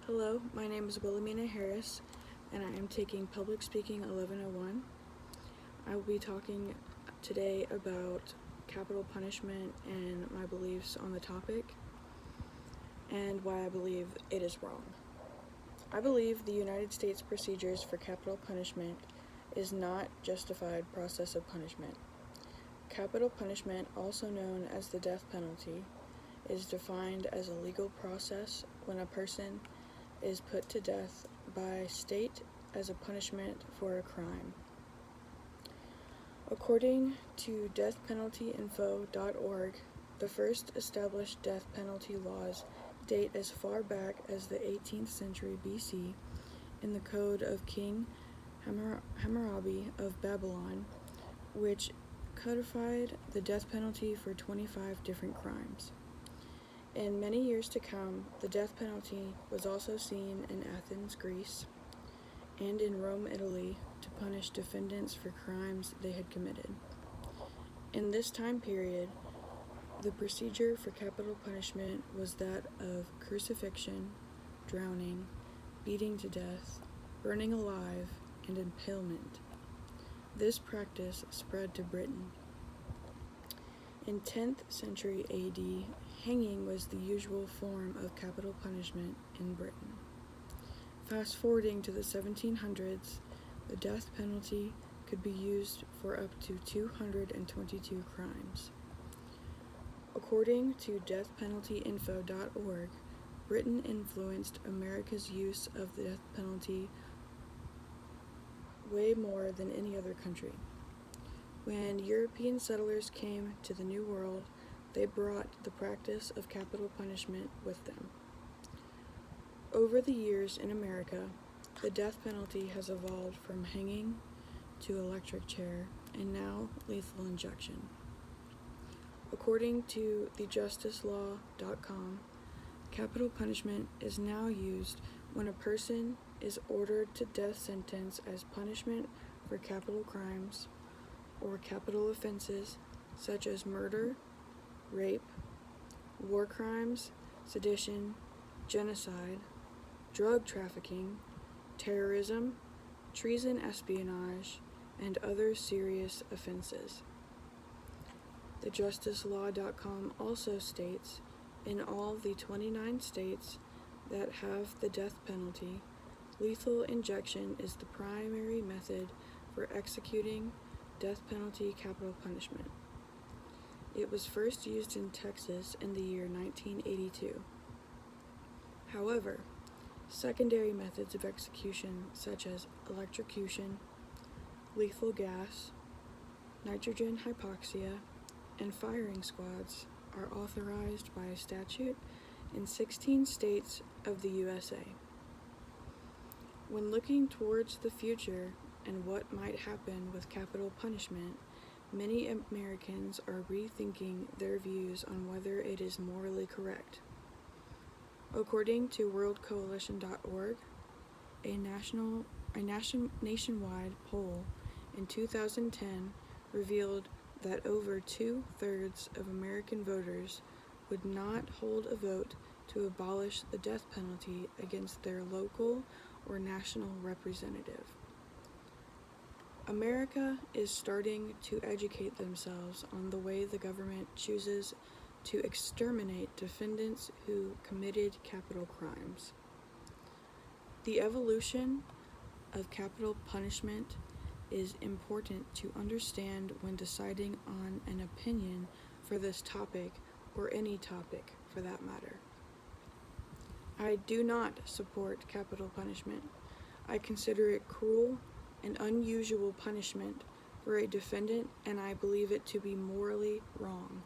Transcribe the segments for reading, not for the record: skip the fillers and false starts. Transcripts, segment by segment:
Hello, my name is Wilhelmina Harris, and I am taking Public Speaking 1101. I will be talking today about capital punishment and my beliefs on the topic, and why I believe it is wrong. I believe the United States procedures for capital punishment is not justified process of punishment. Capital punishment, also known as the death penalty, is defined as a legal process when a person is put to death by state as a punishment for a crime. According to deathpenaltyinfo.org, the first established death penalty laws date as far back as the 18th century BC in the Code of King Hammurabi of Babylon, which codified the death penalty for 25 different crimes. In many years to come, the death penalty was also seen in Athens, Greece, and in Rome, Italy, to punish defendants for crimes they had committed. In this time period, the procedure for capital punishment was that of crucifixion, drowning, beating to death, burning alive, and impalement. This practice spread to Britain. In 10th century AD, hanging was the usual form of capital punishment in Britain. Fast forwarding to the 1700s, the death penalty could be used for up to 222 crimes. According to deathpenaltyinfo.org, Britain influenced America's use of the death penalty way more than any other country. When European settlers came to the New World, they brought the practice of capital punishment with them. Over the years in America, the death penalty has evolved from hanging to electric chair and now lethal injection. According to thejusticelawcom, capital punishment is now used when a person is ordered to death sentence as punishment for capital crimes or capital offenses such as murder, rape, war crimes, sedition, genocide, drug trafficking, terrorism, treason, espionage, and other serious offenses. TheJusticeLaw.com also states, in all the 29 states that have the death penalty, lethal injection is the primary method for executing death penalty capital punishment. It was first used in Texas in the year 1982. However, secondary methods of execution such as electrocution, lethal gas, nitrogen hypoxia, and firing squads are authorized by a statute in 16 states of the USA. When looking towards the future and what might happen with capital punishment, many Americans are rethinking their views on whether it is morally correct. According to worldcoalition.org, a nationwide poll in 2010 revealed that over 2/3 of American voters would not hold a vote to abolish the death penalty against their local or national representative. America is starting to educate themselves on the way the government chooses to exterminate defendants who committed capital crimes. The evolution of capital punishment is important to understand when deciding on an opinion for this topic, or any topic for that matter. I do not support capital punishment. I consider it cruel and unusual punishment for a defendant, and I believe it to be morally wrong.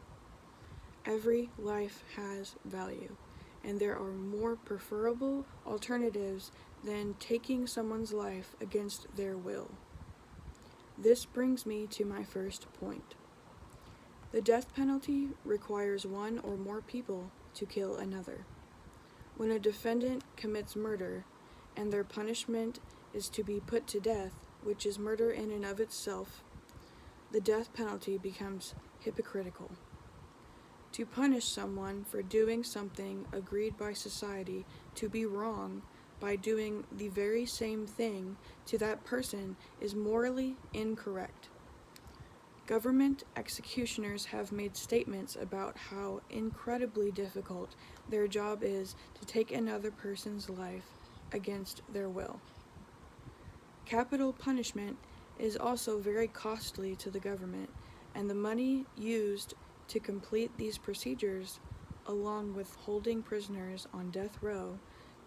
Every life has value, and there are more preferable alternatives than taking someone's life against their will. This brings me to my first point. The death penalty requires one or more people to kill another. When a defendant commits murder, and their punishment is to be put to death, which is murder in and of itself, the death penalty becomes hypocritical. To punish someone for doing something agreed by society to be wrong by doing the very same thing to that person is morally incorrect. Government executioners have made statements about how incredibly difficult their job is to take another person's life against their will. Capital punishment is also very costly to the government, and the money used to complete these procedures, along with holding prisoners on death row,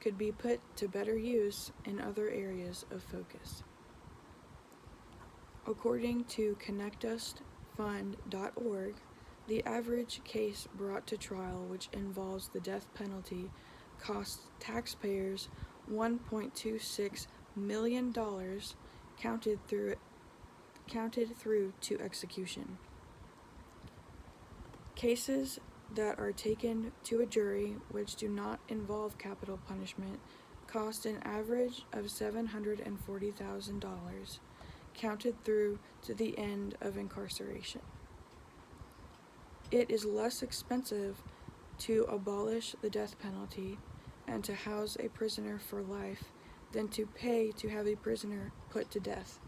could be put to better use in other areas of focus. According to ConnectUsFund.org, the average case brought to trial which involves the death penalty costs taxpayers $1.26 million counted through to execution. Cases that are taken to a jury which do not involve capital punishment cost an average of $740,000 counted through to the end of incarceration. It is less expensive to abolish the death penalty and to house a prisoner for life than to pay to have a prisoner put to death.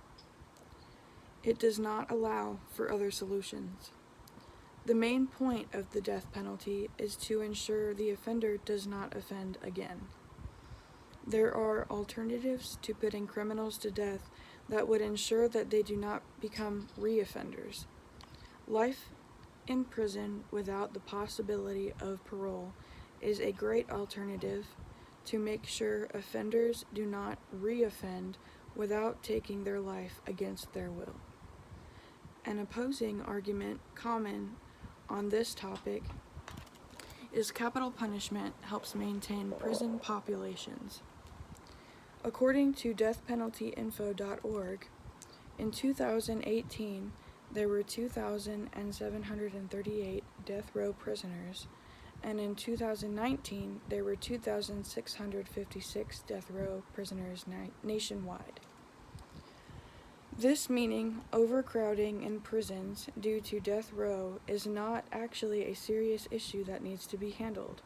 It does not allow for other solutions. The main point of the death penalty is to ensure the offender does not offend again. There are alternatives to putting criminals to death that would ensure that they do not become reoffenders. Life in prison without the possibility of parole is a great alternative to make sure offenders do not reoffend without taking their life against their will. An opposing argument common on this topic is capital punishment helps maintain prison populations. According to deathpenaltyinfo.org, in 2018, there were 2,738 death row prisoners, and in 2019, there were 2,656 death row prisoners nationwide. This meaning overcrowding in prisons due to death row is not actually a serious issue that needs to be handled.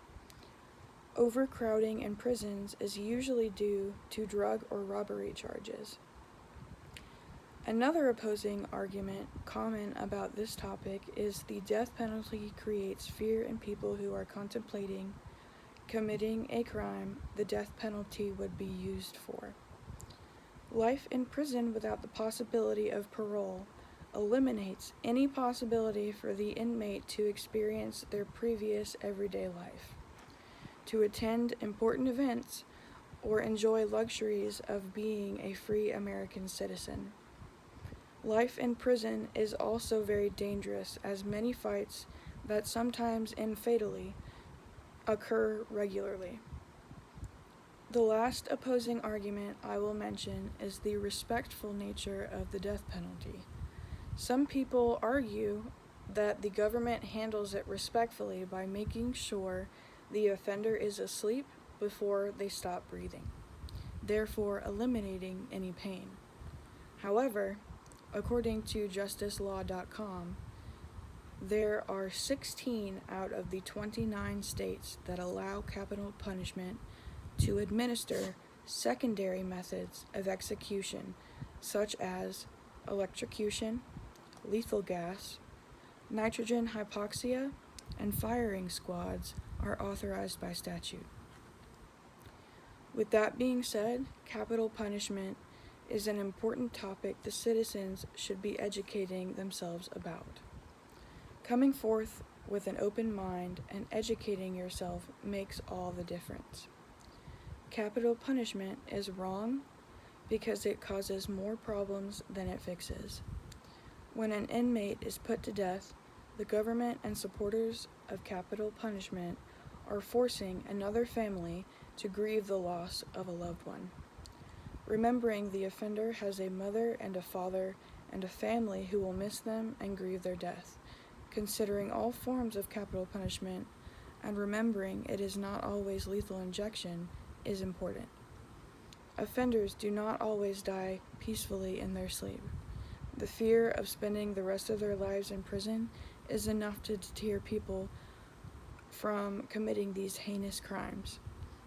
Overcrowding in prisons is usually due to drug or robbery charges. Another opposing argument common about this topic is the death penalty creates fear in people who are contemplating committing a crime the death penalty would be used for. Life in prison without the possibility of parole eliminates any possibility for the inmate to experience their previous everyday life, to attend important events, or enjoy luxuries of being a free American citizen. Life in prison is also very dangerous, as many fights that sometimes end fatally occur regularly. The last opposing argument I will mention is the respectful nature of the death penalty. Some people argue that the government handles it respectfully by making sure the offender is asleep before they stop breathing, therefore eliminating any pain. However, according to justicelaw.com, there are 16 out of the 29 states that allow capital punishment to administer secondary methods of execution, such as electrocution, lethal gas, nitrogen hypoxia, and firing squads are authorized by statute. With that being said, capital punishment is an important topic the citizens should be educating themselves about. Coming forth with an open mind and educating yourself makes all the difference. Capital punishment is wrong because it causes more problems than it fixes. When an inmate is put to death, the government and supporters of capital punishment are forcing another family to grieve the loss of a loved one. Remembering the offender has a mother and a father and a family who will miss them and grieve their death. Considering all forms of capital punishment and remembering it is not always lethal injection is important. Offenders do not always die peacefully in their sleep. The fear of spending the rest of their lives in prison is enough to deter people from committing these heinous crimes.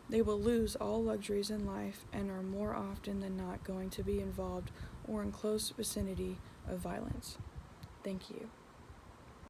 They will lose all luxuries in life and are more often than not going to be involved or in close vicinity of violence. Thank you.